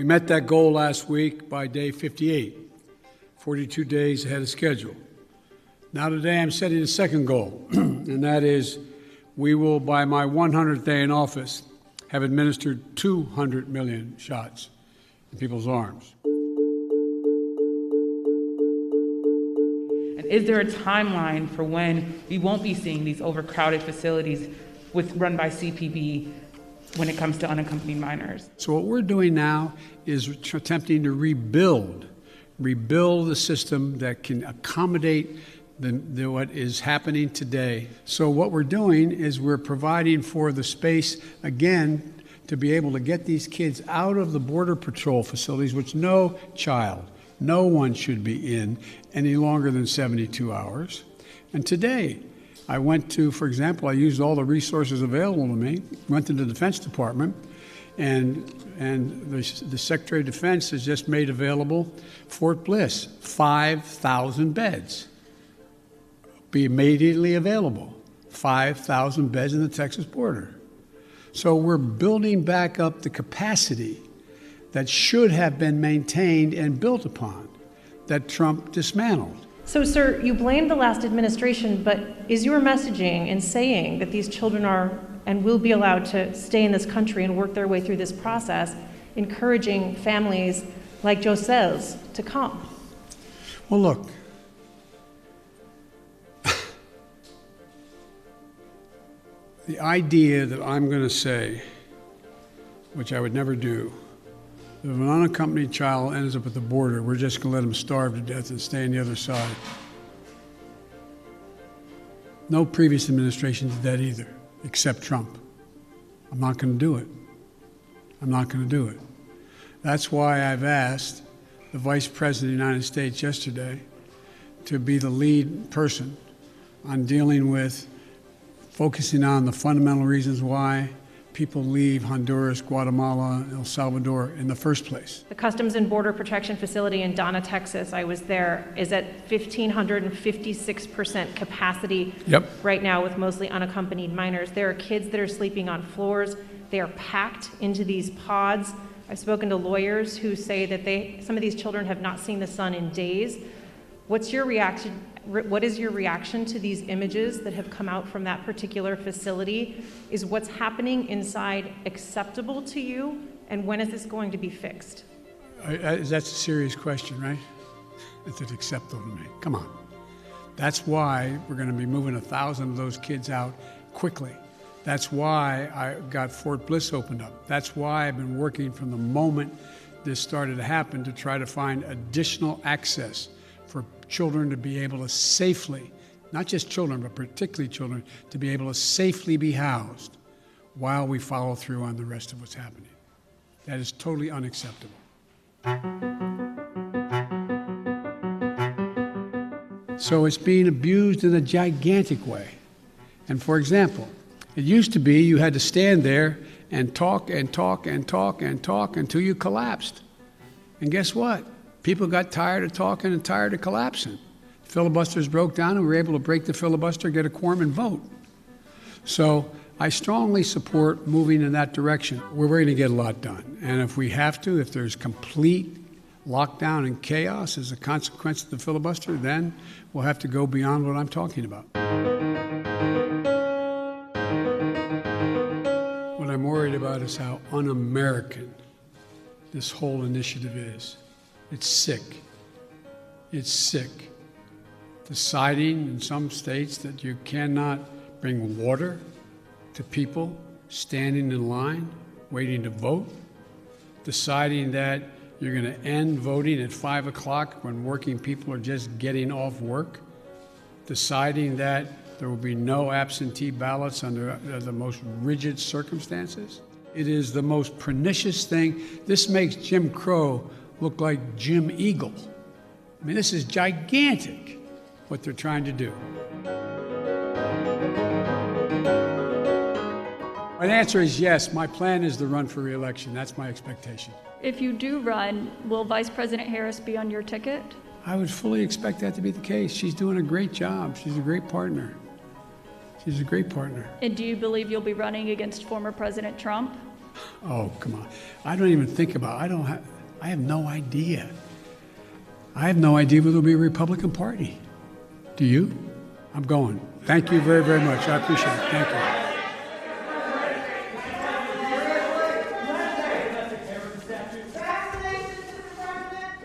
met that goal last week by day 58, 42 days ahead of schedule. Now today I'm setting a second goal, and that is we will, by my 100th day in office, have administered 200 million shots in people's arms. And is there a timeline for when we won't be seeing these overcrowded facilities run by CPB when it comes to unaccompanied minors? So what we're doing now is attempting to rebuild the system that can accommodate what is happening today. So what we're doing is we're providing for the space, again, to be able to get these kids out of the Border Patrol facilities, which no one should be in any longer than 72 hours. And today, I went to, for example, I used all the resources available to me, went to the Defense Department, and the Secretary of Defense has just made available Fort Bliss, 5,000 beds. Be immediately available, 5,000 beds in the Texas border. So we're building back up the capacity that should have been maintained and built upon, that Trump dismantled. So, sir, you blamed the last administration, but is your messaging in saying that these children are and will be allowed to stay in this country and work their way through this process, encouraging families like Josel's to come? Well, look, the idea that I'm going to say, which I would never do, if an unaccompanied child ends up at the border, we're just going to let him starve to death and stay on the other side. No previous administration did that either, except Trump. I'm not going to do it. I'm not going to do it. That's why I've asked the Vice President of the United States yesterday to be the lead person on dealing with focusing on the fundamental reasons why people leave Honduras, Guatemala, El Salvador in the first place. The Customs and Border Protection Facility in Donna, Texas, I was there, is at 1,556% capacity right now with mostly unaccompanied minors. There are kids that are sleeping on floors. They are packed into these pods. I've spoken to lawyers who say that some of these children have not seen the sun in days. What's your reaction? What is your reaction to these images that have come out from that particular facility? Is what's happening inside acceptable to you? And when is this going to be fixed? That's a serious question, right? Is it acceptable to me? Come on. That's why we're going to be moving 1,000 of those kids out quickly. That's why I got Fort Bliss opened up. That's why I've been working from the moment this started to happen to try to find additional access for children to be able to safely, not just children, but particularly children, to be able to safely be housed while we follow through on the rest of what's happening. That is totally unacceptable. So it's being abused in a gigantic way. And for example, it used to be you had to stand there and talk and talk and talk and talk until you collapsed. And guess what? People got tired of talking and tired of collapsing. Filibusters broke down and we were able to break the filibuster, get a quorum and vote. So I strongly support moving in that direction. We're going to get a lot done. And if we have to, if there's complete lockdown and chaos as a consequence of the filibuster, then we'll have to go beyond what I'm talking about. What I'm worried about is how un-American this whole initiative is. It's sick. It's sick. Deciding in some states that you cannot bring water to people standing in line, waiting to vote. Deciding that you're going to end voting at 5 o'clock when working people are just getting off work. Deciding that there will be no absentee ballots under the most rigid circumstances. It is the most pernicious thing. This makes Jim Crow look like Jim Eagle. I mean, this is gigantic, what they're trying to do. My answer is yes. My plan is to run for re-election. That's my expectation. If you do run, will Vice President Harris be on your ticket? I would fully expect that to be the case. She's doing a great job. She's a great partner. She's a great partner. And do you believe you'll be running against former President Trump? Oh, come on. I don't even think about it. I have no idea. I have no idea whether there'll be a Republican Party. Do you? I'm going. Thank you very, very much. I appreciate it. Thank you.